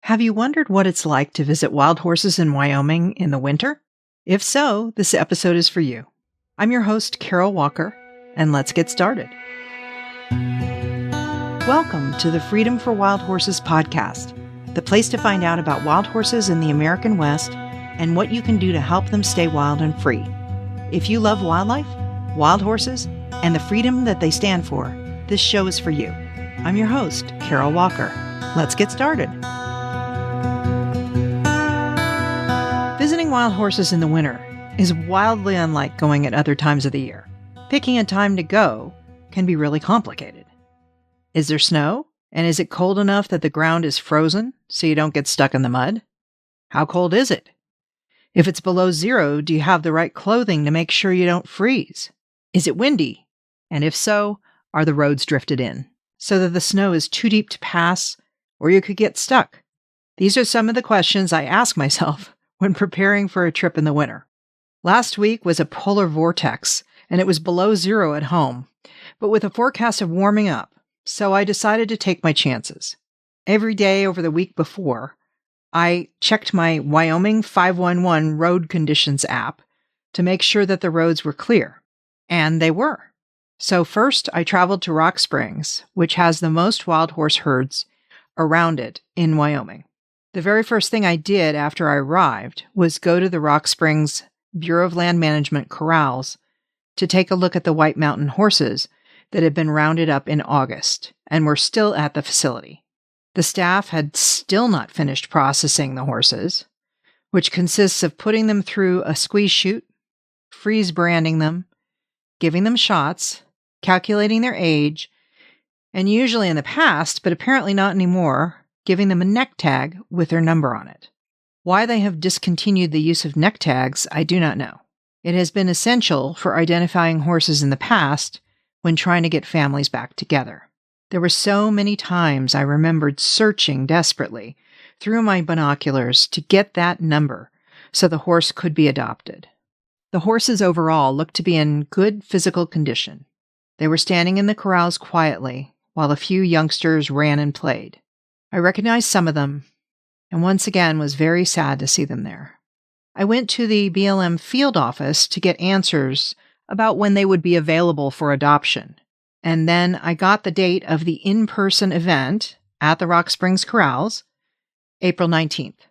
Have you wondered what it's like to visit wild horses in Wyoming in the winter? If so, this episode is for you. I'm your host, Carol Walker, and let's get started. Welcome to the Freedom for Wild Horses podcast, the place to find out about wild horses in the American West and what you can do to help them stay wild and free. If you love wildlife, wild horses, and the freedom that they stand for, this show is for you. I'm your host, Carol Walker. Let's get started. Visiting wild horses in the winter is wildly unlike going at other times of the year. Picking a time to go can be really complicated. Is there snow? And is it cold enough that the ground is frozen so you don't get stuck in the mud? How cold is it? If it's below zero, do you have the right clothing to make sure you don't freeze? Is it windy? And if so, are the roads drifted in so that the snow is too deep to pass or you could get stuck? These are some of the questions I ask myself when preparing for a trip in the winter. Last week was a polar vortex, and it was below zero at home, but with a forecast of warming up, so I decided to take my chances. Every day over the week before, I checked my Wyoming 511 road conditions app to make sure that the roads were clear, and they were. So first, I traveled to Rock Springs, which has the most wild horse herds around it in Wyoming. The very first thing I did after I arrived was go to the Rock Springs Bureau of Land Management corrals to take a look at the White Mountain horses that had been rounded up in August and were still at the facility. The staff had still not finished processing the horses, which consists of putting them through a squeeze chute, freeze branding them, giving them shots, calculating their age, and usually in the past, but apparently not anymore, giving them a neck tag with their number on it. Why they have discontinued the use of neck tags, I do not know. It has been essential for identifying horses in the past when trying to get families back together. There were so many times I remembered searching desperately through my binoculars to get that number so the horse could be adopted. The horses overall looked to be in good physical condition. They were standing in the corrals quietly while a few youngsters ran and played. I recognized some of them, and once again was very sad to see them there. I went to the BLM field office to get answers about when they would be available for adoption, and then I got the date of the in-person event at the Rock Springs Corrals, April 19th.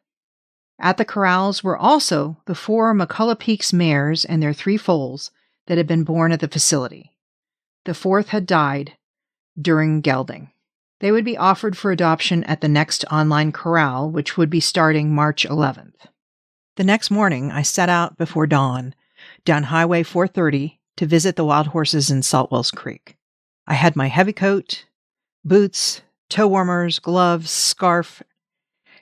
At the corrals were also the 4 McCullough Peaks mares and their 3 foals that had been born at the facility. The 4th had died during gelding. They would be offered for adoption at the next online corral, which would be starting March 11th. The next morning, I set out before dawn down Highway 430 to visit the wild horses in Saltwells Creek. I had my heavy coat, boots, toe warmers, gloves, scarf,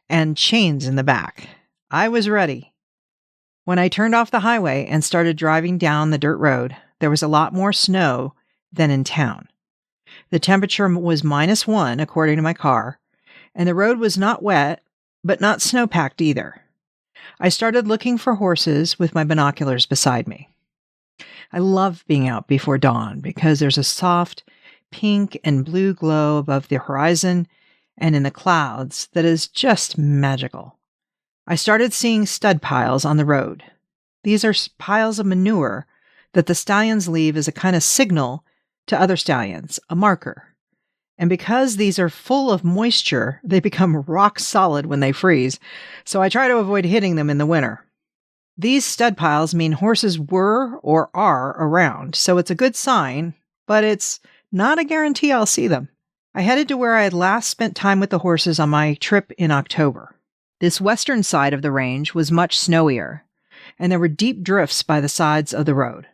and chains in the back. I was ready. When I turned off the highway and started driving down the dirt road, there was a lot more snow than in town. The temperature was -1, according to my car, and the road was not wet, but not snow-packed either. I started looking for horses with my binoculars beside me. I love being out before dawn because there's a soft pink and blue glow above the horizon and in the clouds that is just magical. I started seeing stud piles on the road. These are piles of manure that the stallions leave as a kind of signal to other stallions, a marker. And because these are full of moisture, they become rock solid when they freeze, so I try to avoid hitting them in the winter. These stud piles mean horses were or are around, so it's a good sign, but it's not a guarantee I'll see them. I headed to where I had last spent time with the horses on my trip in October. This western side of the range was much snowier, and there were deep drifts by the sides of the road.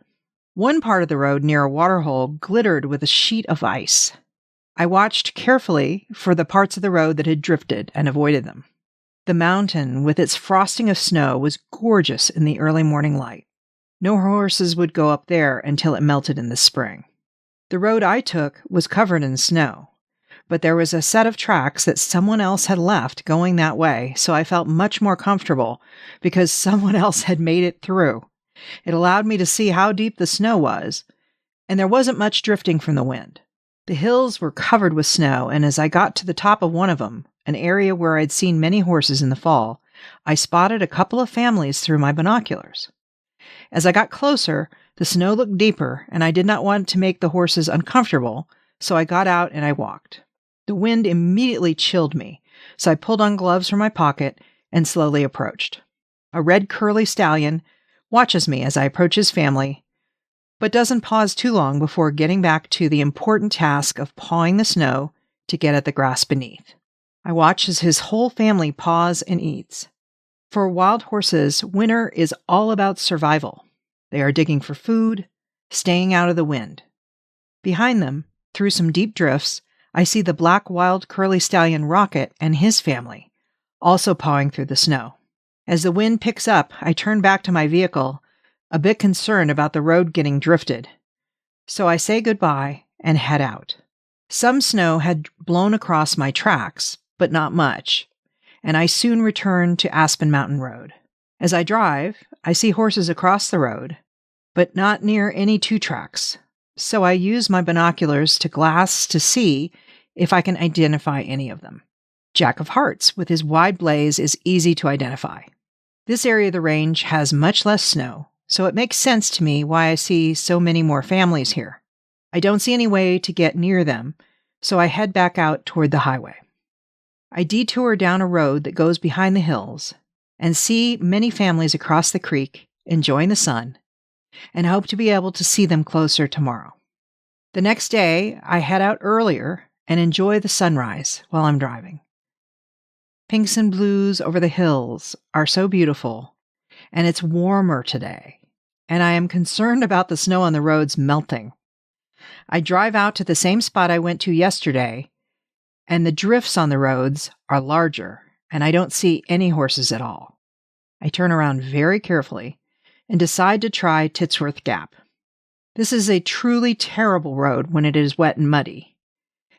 One part of the road near a waterhole glittered with a sheet of ice. I watched carefully for the parts of the road that had drifted and avoided them. The mountain, with its frosting of snow, was gorgeous in the early morning light. No horses would go up there until it melted in the spring. The road I took was covered in snow, but there was a set of tracks that someone else had left going that way, so I felt much more comfortable because someone else had made it through. It allowed me to see how deep the snow was, and there wasn't much drifting from the wind. The hills were covered with snow, and as I got to the top of one of them, an area where I'd seen many horses in the fall, I spotted a couple of families through my binoculars. As I got closer, the snow looked deeper, and I did not want to make the horses uncomfortable, so I got out and I walked. The wind immediately chilled me, so I pulled on gloves from my pocket and slowly approached. A red curly stallion watches me as I approach his family, but doesn't pause too long before getting back to the important task of pawing the snow to get at the grass beneath. I watch as his whole family paws and eats. For wild horses, winter is all about survival. They are digging for food, staying out of the wind. Behind them, through some deep drifts, I see the black wild curly stallion Rocket and his family, also pawing through the snow. As the wind picks up, I turn back to my vehicle, a bit concerned about the road getting drifted. So I say goodbye and head out. Some snow had blown across my tracks, but not much, and I soon return to Aspen Mountain Road. As I drive, I see horses across the road, but not near any two tracks, so I use my binoculars to glass to see if I can identify any of them. Jack of Hearts, with his wide blaze, is easy to identify. This area of the range has much less snow, so it makes sense to me why I see so many more families here. I don't see any way to get near them, so I head back out toward the highway. I detour down a road that goes behind the hills and see many families across the creek enjoying the sun, and hope to be able to see them closer tomorrow. The next day, I head out earlier and enjoy the sunrise while I'm driving. Pinks and blues over the hills are so beautiful, and it's warmer today, and I am concerned about the snow on the roads melting. I drive out to the same spot I went to yesterday, and the drifts on the roads are larger, and I don't see any horses at all. I turn around very carefully and decide to try Titsworth Gap. This is a truly terrible road when it is wet and muddy,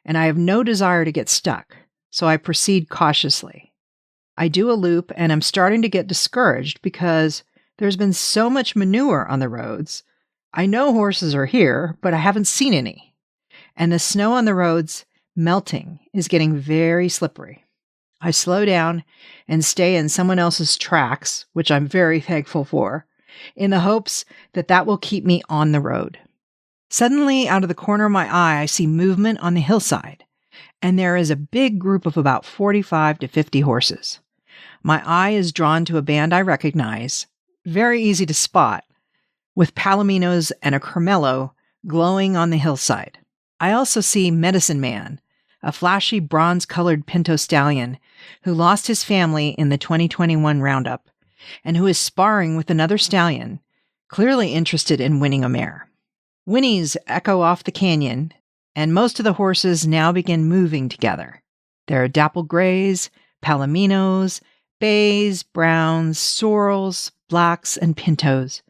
and I have no desire to get stuck, so I proceed cautiously. I do a loop, and I'm starting to get discouraged because there's been so much manure on the roads. I know horses are here, but I haven't seen any, and the snow on the roads melting is getting very slippery. I slow down and stay in someone else's tracks, which I'm very thankful for, in the hopes that that will keep me on the road. Suddenly, out of the corner of my eye, I see movement on the hillside, and there is a big group of about 45 to 50 horses. My eye is drawn to a band I recognize, very easy to spot, with palominos and a cremello glowing on the hillside. I also see Medicine Man, a flashy bronze-colored pinto stallion who lost his family in the 2021 roundup, and who is sparring with another stallion, clearly interested in winning a mare. Whinnies echo off the canyon, and most of the horses now begin moving together. There are dappled grays, palominos, bays, browns, sorrels, blacks, and pintos,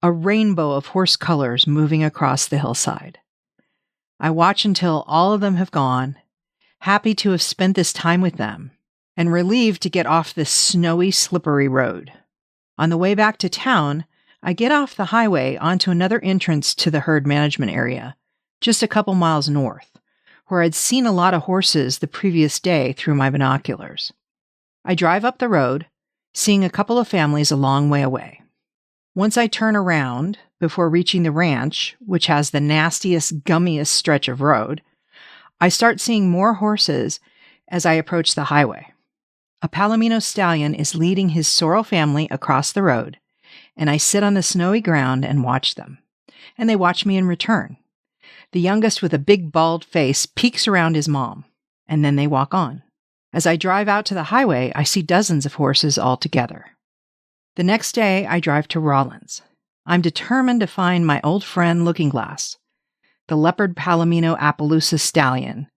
a rainbow of horse colors moving across the hillside. I watch until all of them have gone, happy to have spent this time with them, and relieved to get off this snowy, slippery road. On the way back to town, I get off the highway onto another entrance to the herd management area, just a couple miles north, where I'd seen a lot of horses the previous day through my binoculars. I drive up the road, seeing a couple of families a long way away. Once I turn around, before reaching the ranch, which has the nastiest, gummiest stretch of road, I start seeing more horses as I approach the highway. A Palomino stallion is leading his sorrel family across the road, and I sit on the snowy ground and watch them, and they watch me in return. The youngest, with a big bald face, peeks around his mom, and then they walk on. As I drive out to the highway, I see dozens of horses all together. The next day, I drive to Rollins. I'm determined to find my old friend Looking Glass, the leopard Palomino Appaloosa stallion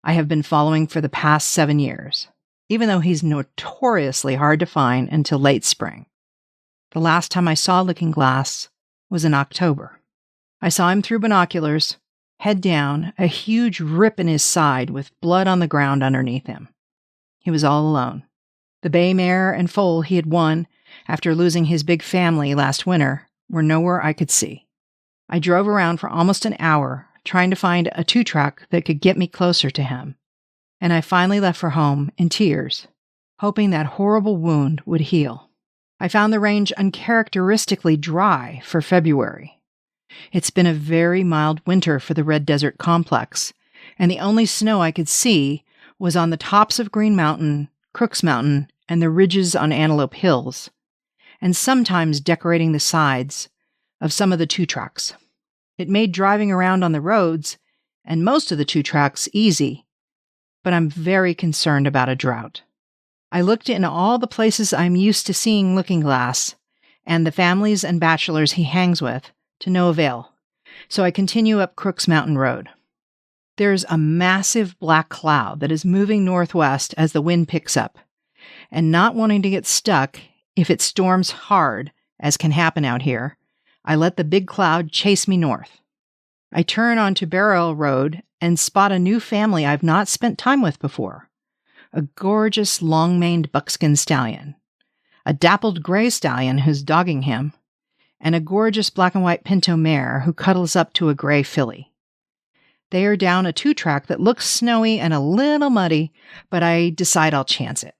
I have been following for the past 7 years, even though he's notoriously hard to find until late spring. The last time I saw Looking Glass was in October. I saw him through binoculars, head down, a huge rip in his side with blood on the ground underneath him. He was all alone. The bay mare and foal he had won after losing his big family last winter were nowhere I could see. I drove around for almost an hour trying to find a 2-track that could get me closer to him, and I finally left for home in tears, hoping that horrible wound would heal. I found the range uncharacteristically dry for February. It's been a very mild winter for the Red Desert Complex, and the only snow I could see was on the tops of Green Mountain, Crooks Mountain, and the ridges on Antelope Hills, and sometimes decorating the sides of some of the two tracks. It made driving around on the roads and most of the two tracks easy, but I'm very concerned about a drought. I looked in all the places I'm used to seeing Looking Glass and the families and bachelors he hangs with to no avail, so I continue up Crooks Mountain Road. There's a massive black cloud that is moving northwest as the wind picks up, and not wanting to get stuck if it storms hard, as can happen out here, I let the big cloud chase me north. I turn onto Barrel Road and spot a new family I've not spent time with before. A gorgeous long-maned buckskin stallion, a dappled gray stallion who's dogging him, and a gorgeous black and white pinto mare who cuddles up to a gray filly. They are down a two-track that looks snowy and a little muddy, but I decide I'll chance it.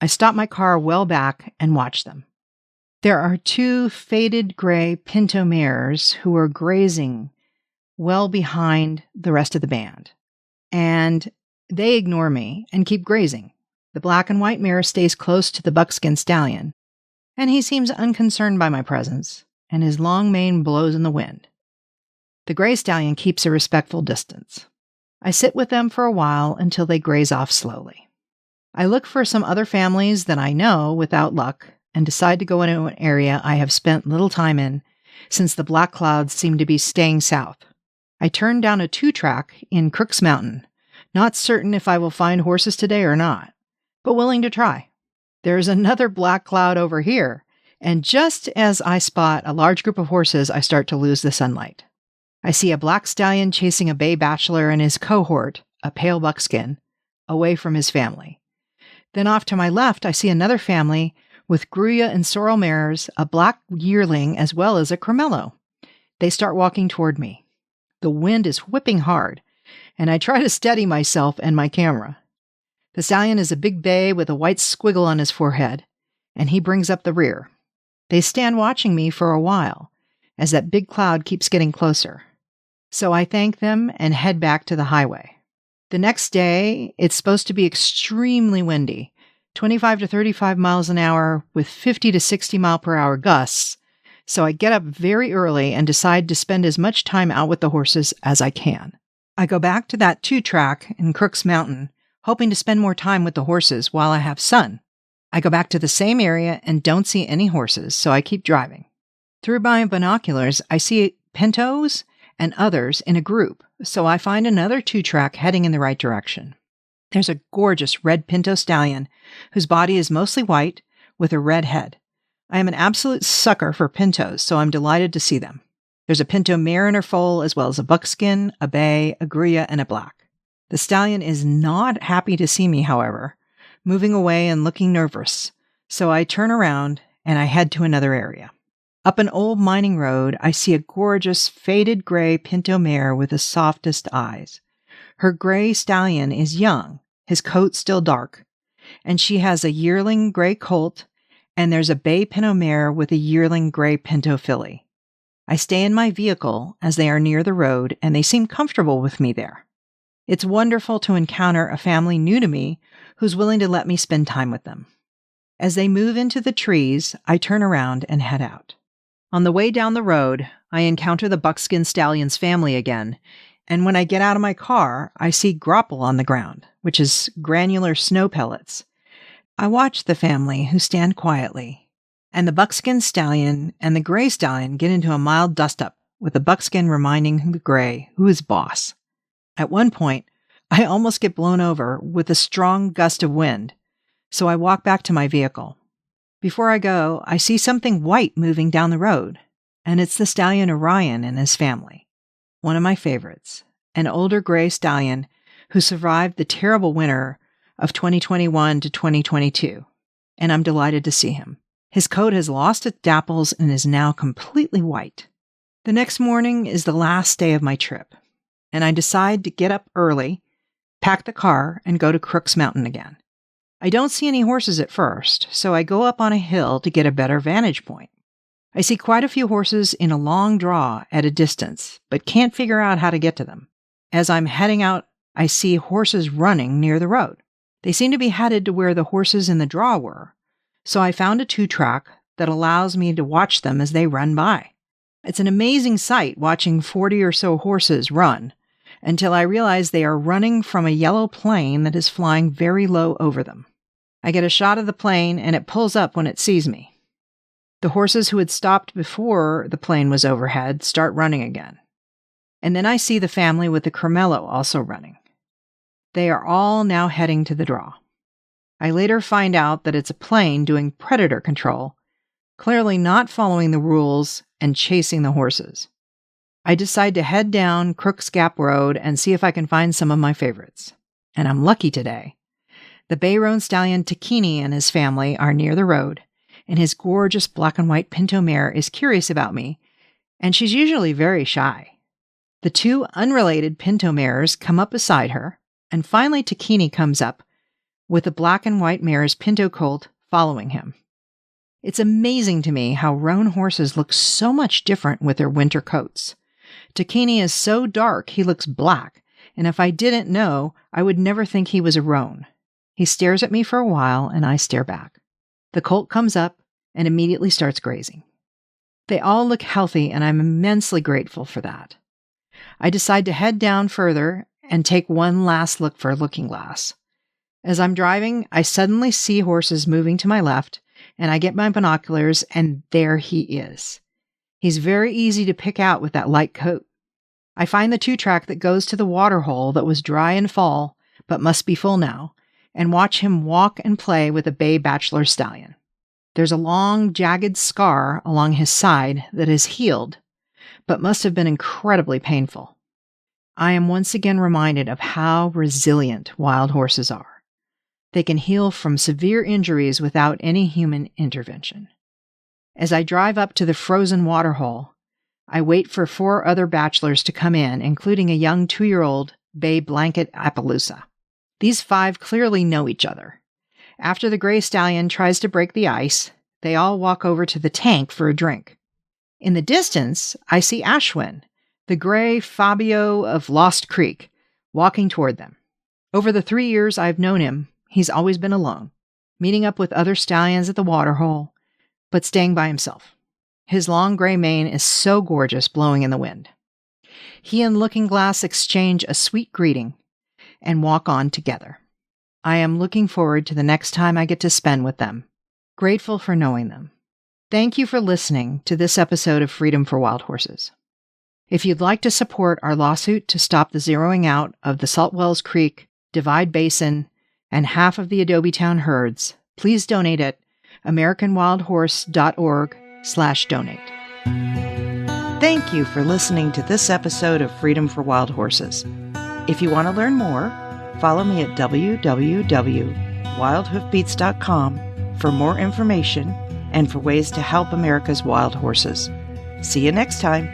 I stop my car well back and watch them. There are two faded gray pinto mares who are grazing well behind the rest of the band, and they ignore me and keep grazing. The black and white mare stays close to the buckskin stallion, and he seems unconcerned by my presence, and his long mane blows in the wind. The gray stallion keeps a respectful distance. I sit with them for a while until they graze off slowly. I look for some other families that I know without luck and decide to go into an area I have spent little time in since the black clouds seem to be staying south. I turn down a two-track in Crooks Mountain, not certain if I will find horses today or not, but willing to try. There's another black cloud over here, and just as I spot a large group of horses, I start to lose the sunlight. I see a black stallion chasing a bay bachelor and his cohort, a pale buckskin, away from his family. Then off to my left, I see another family with Gruya and sorrel mares, a black yearling, as well as a cremello. They start walking toward me. The wind is whipping hard, and I try to steady myself and my camera. The stallion is a big bay with a white squiggle on his forehead, and he brings up the rear. They stand watching me for a while, as that big cloud keeps getting closer. So I thank them and head back to the highway. The next day, it's supposed to be extremely windy, 25 to 35 miles an hour with 50 to 60 mile per hour gusts, so I get up very early and decide to spend as much time out with the horses as I can. I go back to that two-track in Crooks Mountain, hoping to spend more time with the horses while I have sun. I go back to the same area and don't see any horses, so I keep driving. Through my binoculars, I see pintos and others in a group, so I find another two-track heading in the right direction. There's a gorgeous red pinto stallion whose body is mostly white with a red head. I am an absolute sucker for pintos, so I'm delighted to see them. There's a pinto mare in her foal, as well as a buckskin, a bay, a gruya, and a black. The stallion is not happy to see me, however, moving away and looking nervous, so I turn around and I head to another area. Up an old mining road, I see a gorgeous faded gray pinto mare with the softest eyes. Her gray stallion is young, his coat still dark, and she has a yearling gray colt, and there's a bay pinto mare with a yearling gray pinto filly. I stay in my vehicle as they are near the road, and they seem comfortable with me there. It's wonderful to encounter a family new to me who's willing to let me spend time with them. As they move into the trees, I turn around and head out. On the way down the road, I encounter the buckskin stallion's family again, and when I get out of my car, I see grapple on the ground, which is granular snow pellets. I watch the family, who stand quietly, and the buckskin stallion and the gray stallion get into a mild dust-up, with the buckskin reminding the gray who is boss. At one point, I almost get blown over with a strong gust of wind, so I walk back to my vehicle. Before I go, I see something white moving down the road, and it's the stallion Orion and his family. One of my favorites, an older gray stallion who survived the terrible winter of 2021 to 2022, and I'm delighted to see him. His coat has lost its dapples and is now completely white. The next morning is the last day of my trip, and I decide to get up early pack the car, and go to Crook's Mountain again. I don't see any horses at first, so I go up on a hill to get a better vantage point. I see quite a few horses in a long draw at a distance, but can't figure out how to get to them. As I'm heading out, I see horses running near the road. They seem to be headed to where the horses in the draw were, so I found a 2-track that allows me to watch them as they run by. It's an amazing sight watching 40 or so horses run, until I realize they are running from a yellow plane that is flying very low over them. I get a shot of the plane, and it pulls up when it sees me. The horses who had stopped before the plane was overhead start running again. And then I see the family with the cremello also running. They are all now heading to the draw. I later find out that it's a plane doing predator control, clearly not following the rules and chasing the horses. I decide to head down Crook's Gap Road and see if I can find some of my favorites. And I'm lucky today. The bay roan stallion Takini and his family are near the road, and his gorgeous black and white pinto mare is curious about me, and she's usually very shy. The 2 unrelated pinto mares come up beside her, and finally Takini comes up with the black and white mare's pinto colt following him. It's amazing to me how roan horses look so much different with their winter coats. Takini is so dark he looks black, and if I didn't know, I would never think he was a roan. He stares at me for a while, and I stare back. The colt comes up and immediately starts grazing. They all look healthy, and I'm immensely grateful for that. I decide to head down further and take one last look for a looking glass. As I'm driving, I suddenly see horses moving to my left, and I get my binoculars, and there he is. He's very easy to pick out with that light coat. I find the 2-track that goes to the water hole that was dry in fall, but must be full now, and watch him walk and play with a bay bachelor stallion. There's a long, jagged scar along his side that has healed, but must have been incredibly painful. I am once again reminded of how resilient wild horses are. They can heal from severe injuries without any human intervention. As I drive up to the frozen water hole, I wait for 4 other bachelors to come in, including a young 2-year-old bay blanket Appaloosa. These 5 clearly know each other. After the gray stallion tries to break the ice, they all walk over to the tank for a drink. In the distance, I see Ashwin, the gray Fabio of Lost Creek, walking toward them. Over the 3 years I've known him, he's always been alone, meeting up with other stallions at the water hole, but staying by himself. His long gray mane is so gorgeous blowing in the wind. He and Looking Glass exchange a sweet greeting and walk on together. I am looking forward to the next time I get to spend with them, grateful for knowing them. Thank you for listening to this episode of Freedom for Wild Horses. If you'd like to support our lawsuit to stop the zeroing out of the Salt Wells Creek, Divide Basin, and half of the Adobe Town herds, please donate at AmericanWildHorse.org/donate. Thank you for listening to this episode of Freedom for Wild Horses. If you want to learn more, follow me at www.wildhoofbeats.com for more information and for ways to help America's wild horses. See you next time.